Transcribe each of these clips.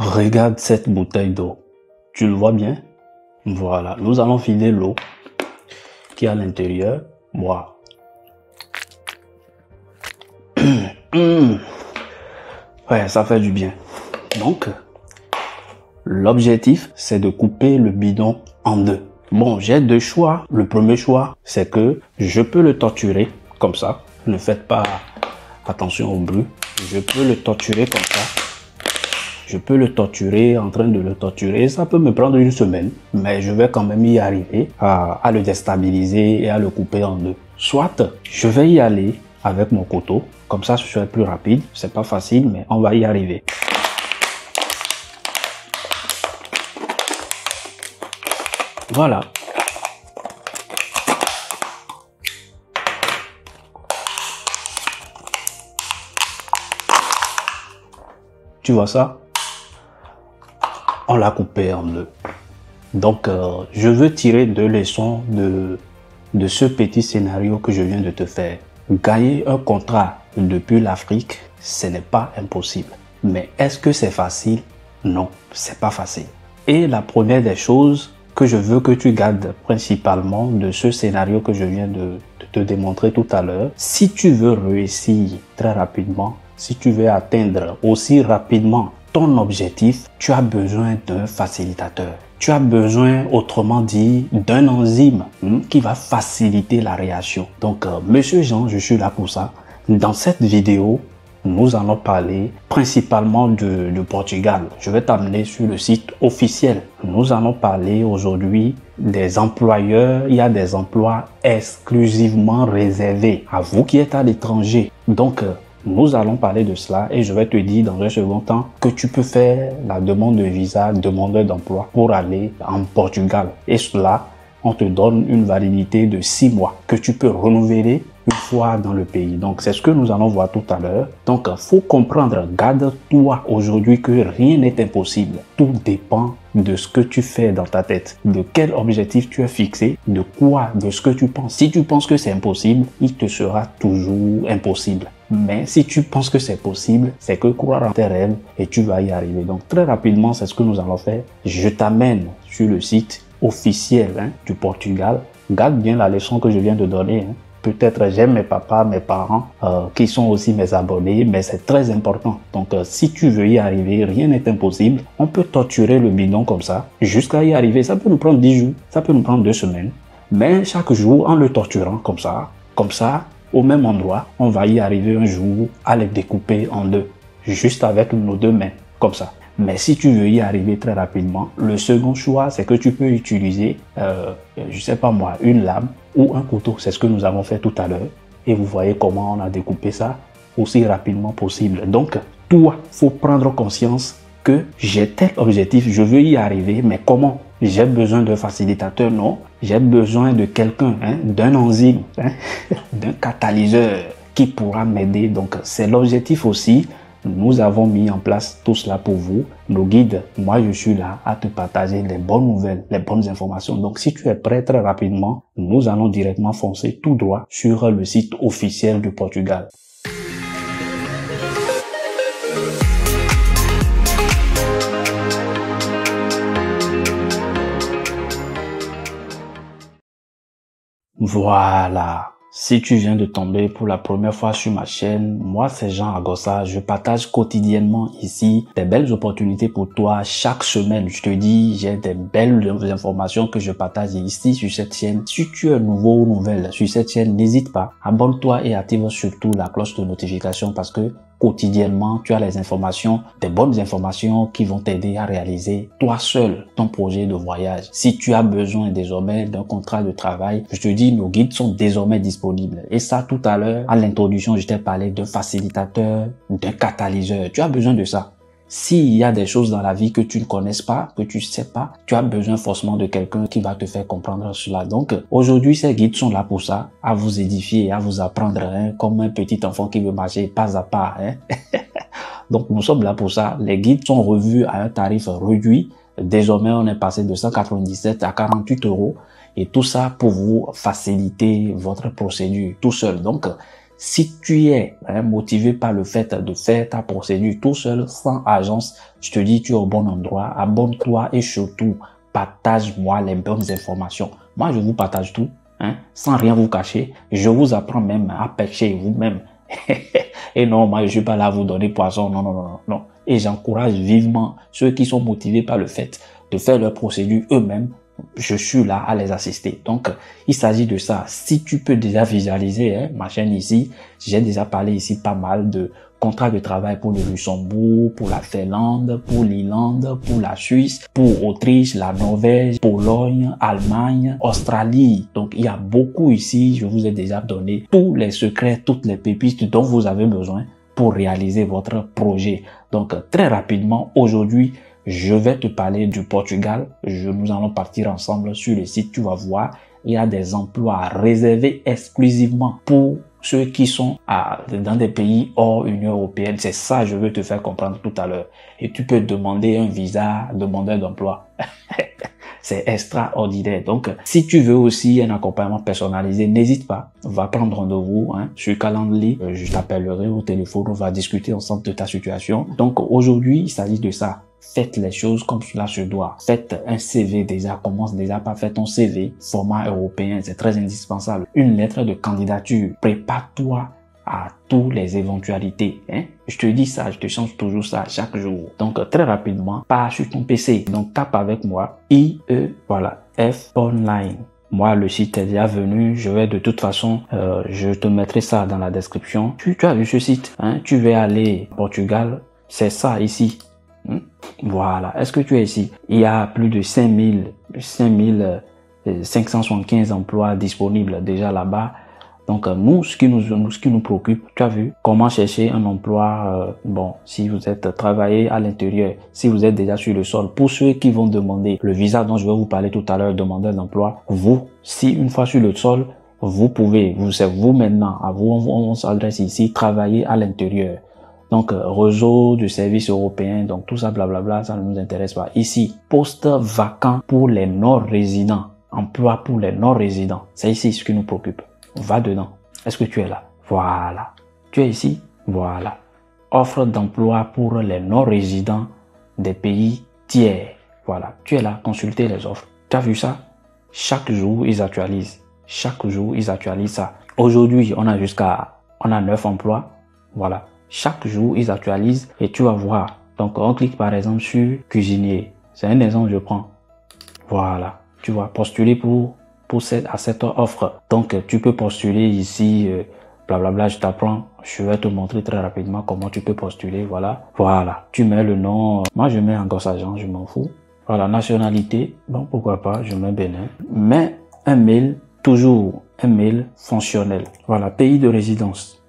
Regarde cette bouteille d'eau. Tu le vois bien? Voilà, nous allons filer l'eau qui est à l'intérieur. Boire. Ouais, ça fait du bien. Donc, l'objectif, c'est de couper le bidon en deux. Bon, j'ai deux choix. Le premier choix, c'est que je peux le torturer comme ça. Ne faites pas attention au bruit. Je peux le torturer comme ça. Je peux le torturer, en train de le torturer. Ça peut me prendre une semaine, mais je vais quand même y arriver à le déstabiliser et à le couper en deux. Soit, je vais y aller avec mon couteau. Comme ça, ce serait plus rapide. C'est pas facile, mais on va y arriver. Voilà. Tu vois ça? On l'a coupé en deux. Donc, je veux tirer deux leçons de ce petit scénario que je viens de te faire. Gagner un contrat depuis l'Afrique, ce n'est pas impossible. Mais est-ce que c'est facile? Non, c'est pas facile. Et la première des choses que je veux que tu gardes principalement de ce scénario que je viens de te démontrer tout à l'heure, si tu veux réussir très rapidement, si tu veux atteindre aussi rapidement ton objectif, tu as besoin d'un facilitateur. Tu as besoin, autrement dit, d'un enzyme qui va faciliter la réaction. Donc, Monsieur Jean, je suis là pour ça. Dans cette vidéo, nous allons parler principalement du Portugal. Je vais t'amener sur le site officiel. Nous allons parler aujourd'hui des employeurs. Il y a des emplois exclusivement réservés à vous qui êtes à l'étranger. Donc, nous allons parler de cela et je vais te dire dans un second temps que tu peux faire la demande de visa, demandeur d'emploi pour aller en Portugal. Et cela, on te donne une validité de 6 mois que tu peux renouveler une fois dans le pays. Donc, c'est ce que nous allons voir tout à l'heure. Donc, faut comprendre, garde-toi aujourd'hui que rien n'est impossible. Tout dépend de ce que tu fais dans ta tête, de quel objectif tu as fixé, de quoi, de ce que tu penses. Si tu penses que c'est impossible, il te sera toujours impossible. Mais si tu penses que c'est possible, c'est que croire en tes rêves et tu vas y arriver. Donc, très rapidement, c'est ce que nous allons faire. Je t'amène sur le site officiel du Portugal. Garde bien la leçon que je viens de donner. Peut-être j'aime mes papas, mes parents, qui sont aussi mes abonnés, mais c'est très important. Donc, si tu veux y arriver, rien n'est impossible. On peut torturer le bidon comme ça, jusqu'à y arriver. Ça peut nous prendre 10 jours, ça peut nous prendre 2 semaines. Mais chaque jour, en le torturant comme ça, au même endroit, on va y arriver un jour à le découper en deux, juste avec nos deux mains, comme ça. Mais si tu veux y arriver très rapidement, le second choix, c'est que tu peux utiliser, je sais pas moi, une lame ou un couteau. C'est ce que nous avons fait tout à l'heure. Et vous voyez comment on a découpé ça aussi rapidement possible. Donc, toi, faut prendre conscience que j'ai tel objectif, je veux y arriver, mais comment? J'ai besoin d'un facilitateur? Non. J'ai besoin de quelqu'un, d'un enzyme, d'un catalyseur qui pourra m'aider. Donc, c'est l'objectif aussi. Nous avons mis en place tout cela pour vous, nos guides. Moi, je suis là à te partager les bonnes nouvelles, les bonnes informations. Donc, si tu es prêt très rapidement, nous allons directement foncer tout droit sur le site officiel du Portugal. Voilà. Si tu viens de tomber pour la première fois sur ma chaîne, moi c'est Jean Agossa, je partage quotidiennement ici des belles opportunités pour toi chaque semaine. Je te dis, j'ai des belles informations que je partage ici sur cette chaîne. Si tu es nouveau ou nouvelle sur cette chaîne, n'hésite pas, abonne-toi et active surtout la cloche de notification parce que quotidiennement, tu as les informations, des bonnes informations qui vont t'aider à réaliser toi seul ton projet de voyage. Si tu as besoin désormais d'un contrat de travail, je te dis, nos guides sont désormais disponibles. Et ça, tout à l'heure, à l'introduction, je t'ai parlé d'un facilitateur, d'un catalyseur. Tu as besoin de ça. S'il y a des choses dans la vie que tu ne connaisses pas, que tu ne sais pas, tu as besoin forcément de quelqu'un qui va te faire comprendre cela. Donc, aujourd'hui, ces guides sont là pour ça, à vous édifier, à vous apprendre, comme un petit enfant qui veut marcher pas à pas. Donc, nous sommes là pour ça. Les guides sont revus à un tarif réduit. Désormais, on est passé de 197 à 48 €. Et tout ça pour vous faciliter votre procédure tout seul. Donc, Si tu es motivé par le fait de faire ta procédure tout seul, sans agence, je te dis, tu es au bon endroit. Abonne-toi et surtout, partage-moi les bonnes informations. Moi, je vous partage tout, sans rien vous cacher. Je vous apprends même à pêcher vous-même. Et non, moi, je suis pas là à vous donner poisson. Non, non, non, non, non. Et j'encourage vivement ceux qui sont motivés par le fait de faire leur procédure eux-mêmes. Je suis là à les assister. Donc, il s'agit de ça. Si tu peux déjà visualiser ma chaîne ici, j'ai déjà parlé ici pas mal de contrats de travail pour le Luxembourg, pour la Finlande, pour l'Irlande, pour la Suisse, pour Autriche, la Norvège, Pologne, Allemagne, Australie. Donc, il y a beaucoup ici. Je vous ai déjà donné tous les secrets, toutes les pépites dont vous avez besoin pour réaliser votre projet. Donc, très rapidement, aujourd'hui, je vais te parler du Portugal. Nous allons partir ensemble sur le site. Tu vas voir, il y a des emplois réservés exclusivement pour ceux qui sont dans des pays hors Union européenne. C'est ça que je veux te faire comprendre tout à l'heure. Et tu peux demander un visa demandeur d'emploi. C'est extraordinaire. Donc, si tu veux aussi un accompagnement personnalisé, n'hésite pas. Va prendre rendez-vous sur Calendly. Je t'appellerai au téléphone. On va discuter ensemble de ta situation. Donc, aujourd'hui, il s'agit de ça. Faites les choses comme cela se doit. Faites un CV déjà. Commence déjà par faire ton CV. Format européen, c'est très indispensable. Une lettre de candidature. Prépare-toi à toutes les éventualités. Je te dis ça, je te change toujours ça chaque jour. Donc, très rapidement, pars sur ton PC. Donc, tape avec moi F Online. Moi, le site est déjà venu. Je vais de toute façon, je te mettrai ça dans la description. Tu as vu ce site, tu veux aller au Portugal. C'est ça ici. Voilà. Est-ce que tu es ici? Il y a plus de 5575 emplois disponibles déjà là-bas. Donc, nous, ce qui nous préoccupe, tu as vu, comment chercher un emploi, si vous êtes travaillé à l'intérieur, si vous êtes déjà sur le sol. Pour ceux qui vont demander le visa dont je vais vous parler tout à l'heure, demandeur d'emploi, si une fois sur le sol, c'est vous maintenant, à vous, on s'adresse ici, travailler à l'intérieur. Donc, réseau de services européens, donc tout ça, blablabla, ça ne nous intéresse pas. Ici, poste vacant pour les non-résidents. Emploi pour les non-résidents. C'est ici ce qui nous préoccupe. Va dedans. Est-ce que tu es là? Voilà. Tu es ici? Voilà. Offre d'emploi pour les non-résidents des pays tiers. Voilà. Tu es là. Consultez les offres. Tu as vu ça? Chaque jour, ils actualisent. Chaque jour, ils actualisent ça. Aujourd'hui, on a 9 emplois. Voilà. Chaque jour, ils actualisent et tu vas voir. Donc, on clique par exemple sur cuisinier. C'est un exemple, je prends. Voilà. Tu vas postuler pour cette offre. Donc, tu peux postuler ici, blablabla, je t'apprends. Je vais te montrer très rapidement comment tu peux postuler. Voilà. Voilà. Tu mets le nom. Moi, je mets Angos Agent, je m'en fous. Voilà. Nationalité. Bon, pourquoi pas, je mets Bénin. Mais un mail, toujours un mail fonctionnel. Voilà. Pays de résidence.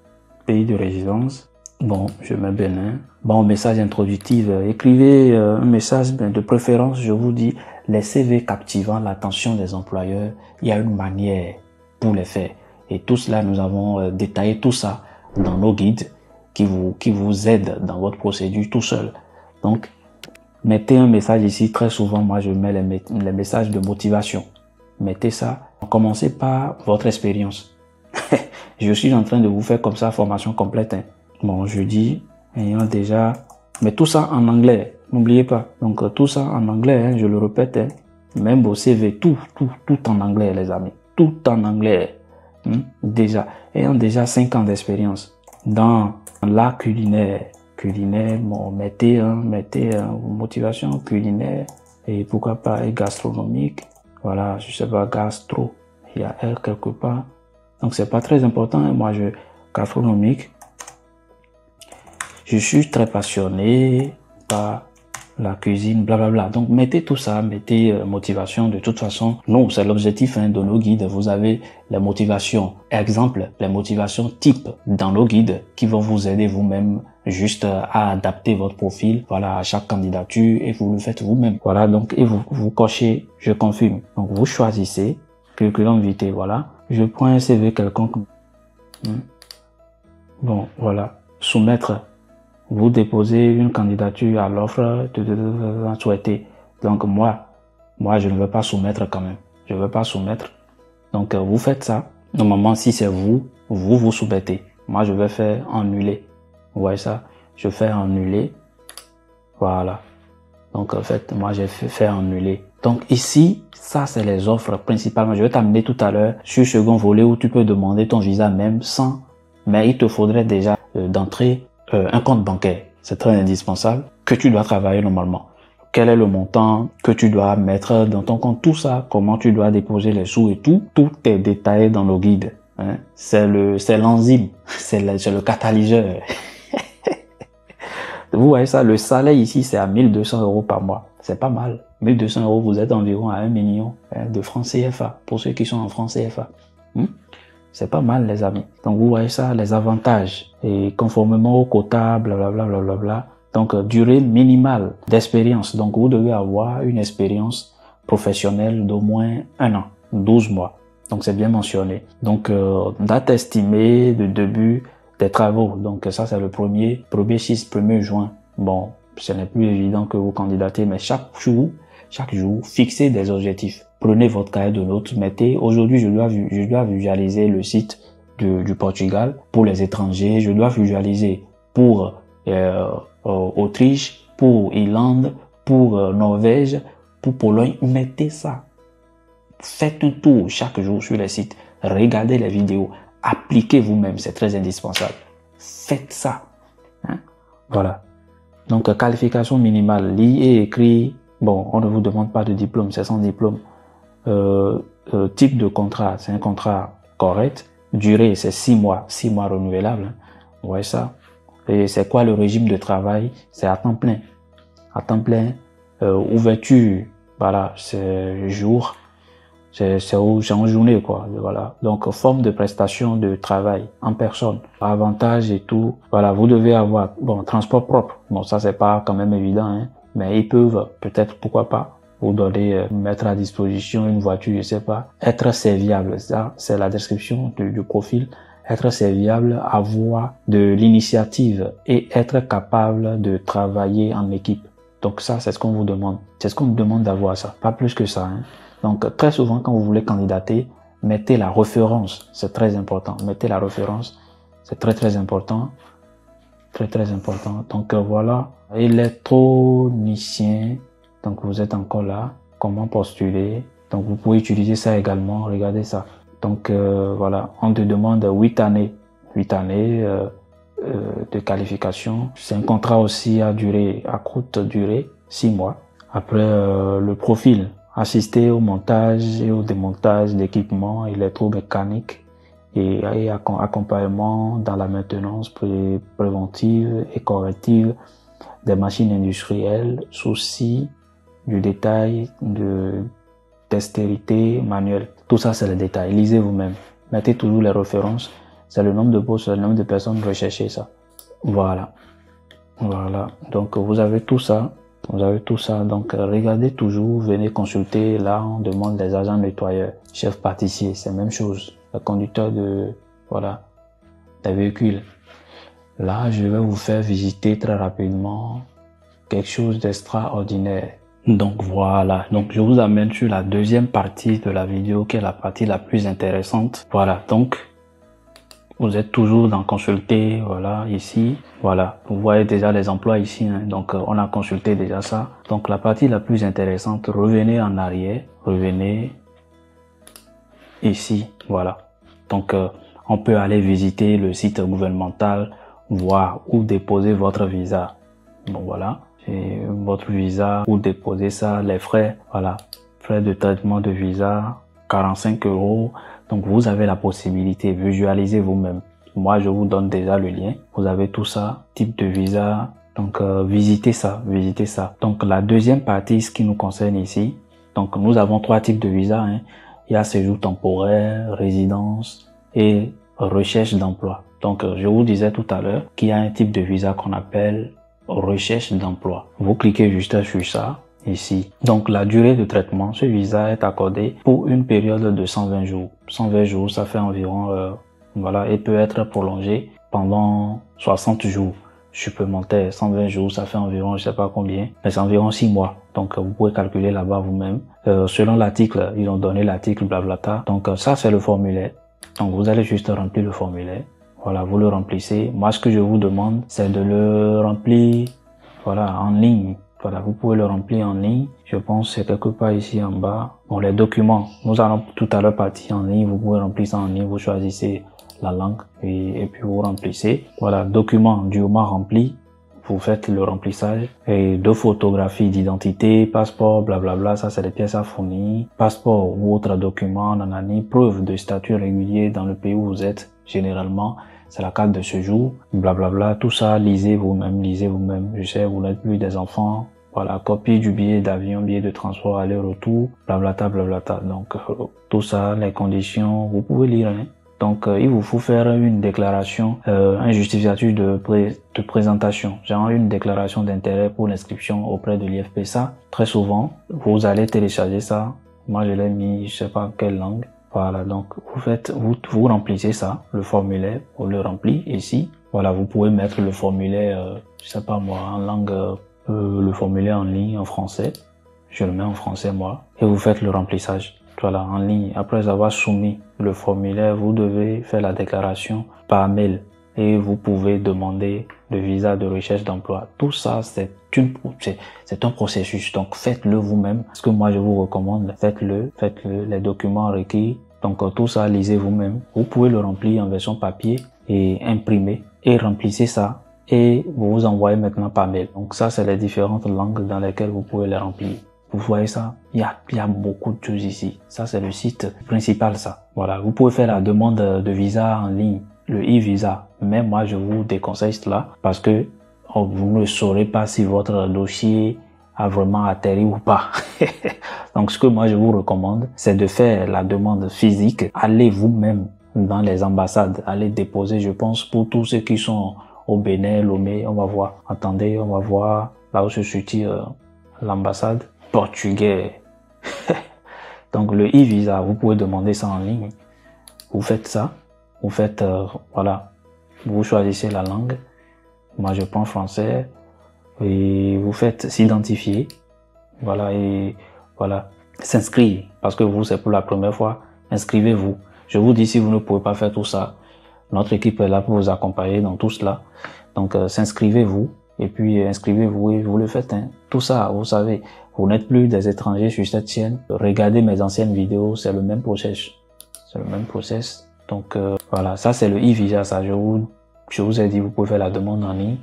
Pays de résidence. Bon, je mets Bénin. Bon, message introductif. Écrivez un message de préférence, je vous dis, les CV captivant l'attention des employeurs. Il y a une manière pour les faire. Et tout cela, nous avons détaillé tout ça dans nos guides qui vous aident dans votre procédure tout seul. Donc, mettez un message ici. Très souvent, moi, je mets les messages de motivation. Mettez ça. Commencez par votre expérience. Je suis en train de vous faire comme ça, formation complète. Bon, je dis, ayant déjà, mais tout ça en anglais, n'oubliez pas. Donc, tout ça en anglais, je le répète, même vos CV, tout en anglais, les amis. Tout en anglais, déjà. Ayant déjà 5 ans d'expérience dans l'art culinaire, bon, mettez motivation culinaire et pourquoi pas gastronomique. Voilà, je sais pas, gastro, il y a R quelque part. Donc, c'est pas très important, moi, gastronomique. Je suis très passionné par la cuisine, blablabla. Donc, mettez tout ça, mettez motivation. De toute façon, nous, c'est l'objectif de nos guides. Vous avez les motivations, exemple, les motivations type dans nos guides qui vont vous aider vous-même juste à adapter votre profil, voilà, à chaque candidature et vous le faites vous-même. Voilà, donc, et vous cochez, je confirme. Donc, vous choisissez curriculum vitae, voilà. Je prends un CV quelconque. Bon, voilà. Soumettre. Vous déposez une candidature à l'offre souhaitée. Donc moi, je ne veux pas soumettre quand même. Je veux pas soumettre. Donc vous faites ça. Normalement, si c'est vous soumettez. Moi, je vais faire annuler. Vous voyez ça? Je fais annuler. Voilà. Donc, en fait, moi, j'ai fait annuler. Donc, ici, ça, c'est les offres principalement. Je vais t'amener tout à l'heure sur second volet où tu peux demander ton visa même sans, mais il te faudrait déjà d'entrer un compte bancaire. C'est très indispensable que tu dois travailler normalement. Quel est le montant que tu dois mettre dans ton compte, tout ça, comment tu dois déposer les sous et tout est détaillé dans le guide. Hein? C'est l'enzyme, c'est le catalyseur. Vous voyez ça, le salaire ici, c'est à 1200 € par mois. C'est pas mal. 1200 €, vous êtes environ à 1 million de francs CFA, pour ceux qui sont en francs CFA. C'est pas mal, les amis. Donc, vous voyez ça, les avantages. Et conformément au quota, blablabla, blablabla. Donc, durée minimale d'expérience. Donc, vous devez avoir une expérience professionnelle d'au moins 1 an, 12 mois. Donc, c'est bien mentionné. Donc, date estimée de début des travaux. Donc, ça, c'est le 1er juin. Bon, ce n'est plus évident que vous candidatez, mais chaque jour, fixez des objectifs. Prenez votre cahier de notes, mettez, aujourd'hui, je dois visualiser le site du Portugal pour les étrangers. Je dois visualiser pour Autriche, pour Irlande, pour Norvège, pour Pologne. Mettez ça. Faites un tour chaque jour sur les sites. Regardez les vidéos. Appliquez vous-même. C'est très indispensable. Faites ça. Hein? Voilà. Donc, qualification minimale. Lit et écrit. Bon, on ne vous demande pas de diplôme. C'est sans diplôme. Type de contrat. C'est un contrat correct. Durée, c'est 6 mois. 6 mois renouvelables. Hein? Vous voyez ça? Et c'est quoi le régime de travail? C'est à temps plein. À temps plein. Ouverture. Voilà. C'est jour. C'est en journée, quoi. Voilà. Donc, forme de prestation de travail en personne. Avantages et tout. Voilà. Vous devez avoir, bon, transport propre. Bon, ça, c'est pas quand même évident, hein. Mais ils peuvent, peut-être, pourquoi pas, vous donner, mettre à disposition une voiture, je sais pas. Être serviable. Ça, c'est la description du profil. Être serviable, avoir de l'initiative et être capable de travailler en équipe. Donc, ça, c'est ce qu'on vous demande. C'est ce qu'on vous demande d'avoir, ça. Pas plus que ça, hein. Donc, très souvent, quand vous voulez candidater, mettez la référence. C'est très important. Mettez la référence. C'est très, très important. Très, très important. Donc, voilà. Électronicien. Donc, vous êtes encore là. Comment postuler? Donc, vous pouvez utiliser ça également. Regardez ça. Donc, voilà. On te demande 8 années. 8 années de qualification. C'est un contrat aussi à courte durée. 6 mois. Après, le profil. Assister au montage et au démontage d'équipements électromécaniques et accompagnement dans la maintenance préventive et corrective des machines industrielles, souci du détail, de dextérité manuelle. Tout ça, c'est le détail. Lisez vous-même. Mettez toujours les références. C'est le nombre de postes, le nombre de personnes recherchées, ça. Voilà. Voilà. Donc, vous avez tout ça. Vous avez tout ça, donc regardez toujours, venez consulter, là on demande les agents nettoyeurs, chef pâtissier, c'est la même chose, le conducteur des véhicules. Là, je vais vous faire visiter très rapidement quelque chose d'extraordinaire. Donc voilà, donc je vous amène sur la deuxième partie de la vidéo qui est la partie la plus intéressante. Voilà, donc vous êtes toujours dans consulter, voilà, ici, voilà, vous voyez déjà les emplois ici, hein. Donc on a consulté déjà ça. Donc la partie la plus intéressante, revenez en arrière, revenez ici, voilà. Donc on peut aller visiter le site gouvernemental, voir où déposer votre visa. Bon voilà, et votre visa, où déposer ça, les frais, voilà, frais de traitement de visa, 45 €. Donc, vous avez la possibilité, visualisez vous-même. Moi, je vous donne déjà le lien. Vous avez tout ça, type de visa. Donc, visitez ça, visitez ça. Donc, la deuxième partie, ce qui nous concerne ici. Donc, nous avons 3 types de visa, hein. Il y a séjour temporaire, résidence et recherche d'emploi. Donc, je vous disais tout à l'heure qu'il y a un type de visa qu'on appelle recherche d'emploi. Vous cliquez juste sur ça. Ici. Donc, la durée de traitement, ce visa est accordé pour une période de 120 jours. 120 jours, ça fait environ, voilà, et peut être prolongé pendant 60 jours supplémentaires. 120 jours, ça fait environ, je sais pas combien, mais c'est environ 6 mois. Donc, vous pouvez calculer là-bas vous-même. Selon l'article, ils ont donné l'article blablata. Donc, ça, c'est le formulaire. Donc, vous allez juste remplir le formulaire. Voilà, vous le remplissez. Moi, ce que je vous demande, c'est de le remplir, voilà, en ligne. Voilà, vous pouvez le remplir en ligne. Je pense que c'est quelque part ici en bas. Bon, les documents, nous allons tout à l'heure partir en ligne. Vous pouvez remplir ça en ligne. Vous choisissez la langue et puis vous remplissez. Voilà, document durement rempli. Vous faites le remplissage et de photographies d'identité, passeport, blablabla, ça c'est les pièces à fournir, passeport ou autre document, nanani, preuve de statut régulier dans le pays où vous êtes, généralement, c'est la carte de séjour, blablabla, tout ça, lisez vous-même, je sais, vous n'êtes plus des enfants, voilà, copie du billet d'avion, billet de transport, aller-retour, blablata, blablata, donc tout ça, les conditions, vous pouvez lire, hein. Donc, il vous faut faire une déclaration, un justificatif de présentation, genre une déclaration d'intérêt pour l'inscription auprès de l'IFP. Ça, très souvent, vous allez télécharger ça. Moi, je l'ai mis, je sais pas quelle langue. Voilà, donc vous remplissez ça, le formulaire, vous le remplit ici. Voilà, vous pouvez mettre le formulaire, je sais pas moi, en langue, le formulaire en ligne en français. Je le mets en français moi, et vous faites le remplissage. Voilà, en ligne. Après avoir soumis le formulaire, vous devez faire la déclaration par mail et vous pouvez demander le visa de recherche d'emploi. Tout ça, c'est un processus. Donc, faites-le vous-même. Ce que moi, je vous recommande, faites-le, les documents requis. Donc, tout ça, lisez vous-même. Vous pouvez le remplir en version papier et imprimer et remplissez ça et vous vous envoyez maintenant par mail. Donc, ça, c'est les différentes langues dans lesquelles vous pouvez les remplir. Vous voyez ça? Il y a beaucoup de choses ici. Ça, c'est le site principal, ça. Voilà. Vous pouvez faire la demande de visa en ligne, le e-visa. Mais moi, je vous déconseille cela parce que vous ne saurez pas si votre dossier a vraiment atterri ou pas. Donc, ce que moi, je vous recommande, c'est de faire la demande physique. Allez vous-même dans les ambassades. Allez déposer, je pense, pour tous ceux qui sont au Bénin, Lomé. On va voir. Attendez, on va voir là où se situe l'ambassade. Portugais. Donc le e-visa, vous pouvez demander ça en ligne. Vous faites ça, vous faites voilà, vous choisissez la langue. Moi je prends français et vous faites s'identifier. Voilà et voilà, s'inscrire parce que vous c'est pour la première fois. Inscrivez-vous. Je vous dis si vous ne pouvez pas faire tout ça, notre équipe est là pour vous accompagner dans tout cela. Donc s'inscrivez-vous. Et puis inscrivez-vous et vous le faites. Hein. Tout ça, vous savez, vous n'êtes plus des étrangers sur cette chaîne. Regardez mes anciennes vidéos, c'est le même process. C'est le même process. Donc voilà, ça c'est le e-visa. Ça, je vous ai dit, vous pouvez faire la demande en ligne.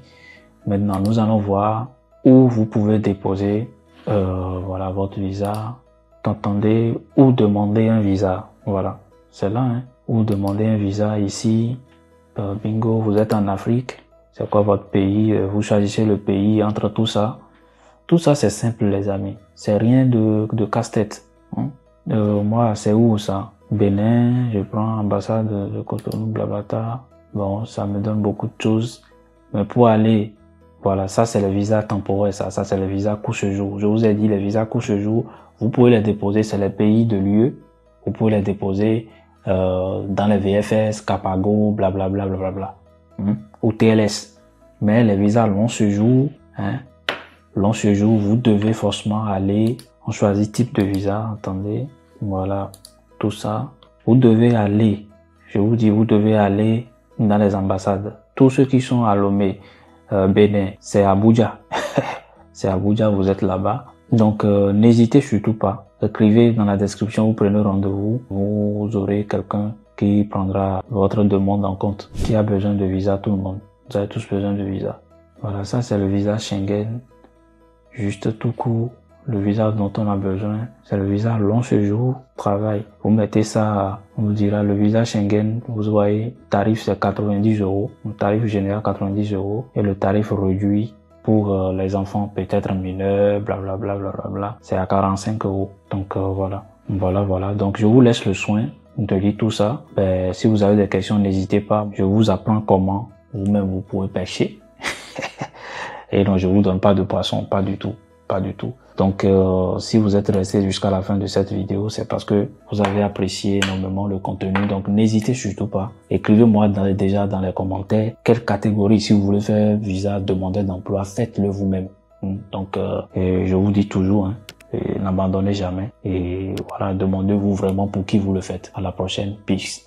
Maintenant, nous allons voir où vous pouvez déposer voilà votre visa. T'entendez, ou demander un visa. Voilà, c'est là. Hein. Ou demander un visa ici. Bingo, vous êtes en Afrique. C'est quoi votre pays? Vous choisissez le pays entre tout ça. Tout ça, c'est simple, les amis. C'est rien de casse-tête. Hein? Moi, c'est où ça? Bénin, je prends ambassade de Cotonou, blablabla. Bon, ça me donne beaucoup de choses. Mais pour aller, voilà, ça c'est le visa temporaire, ça c'est le visa court séjour. Je vous ai dit, les visas court séjour, vous pouvez les déposer, c'est les pays de l'UE. Vous pouvez les déposer dans les VFS, Capago, blablabla, blablabla. Ou TLS. Mais les visas long séjour, hein, long séjour, vous devez forcément aller, on choisit type de visa, attendez, voilà, tout ça. Vous devez aller, je vous dis, vous devez aller dans les ambassades. Tous ceux qui sont à Lomé, Bénin, c'est Abuja. C'est Abuja, vous êtes là-bas. Donc, n'hésitez surtout pas. Écrivez dans la description, vous prenez rendez-vous, vous aurez quelqu'un qui prendra votre demande en compte. Qui a besoin de visa, tout le monde. Vous avez tous besoin de visa. Voilà, ça c'est le visa Schengen. Juste tout court, le visa dont on a besoin, c'est le visa long séjour, travail. Vous mettez ça, on vous dira le visa Schengen, vous voyez, tarif c'est 90 €, le tarif général 90 € et le tarif réduit pour les enfants peut-être mineurs, blablabla, blablabla, c'est à 45 €. Donc voilà. Donc je vous laisse le soin de lire tout ça. Si vous avez des questions, n'hésitez pas. Je vous apprends comment vous-même vous pouvez pêcher. Et non, je vous donne pas de poisson, pas du tout. Donc, si vous êtes resté jusqu'à la fin de cette vidéo, c'est parce que vous avez apprécié énormément le contenu. Donc, n'hésitez surtout pas. Écrivez-moi déjà dans les commentaires quelle catégorie, si vous voulez faire visa, demandeur d'emploi, faites-le vous-même. Donc, je vous dis toujours, n'abandonnez jamais. Et voilà, demandez-vous vraiment pour qui vous le faites. À la prochaine. Peace.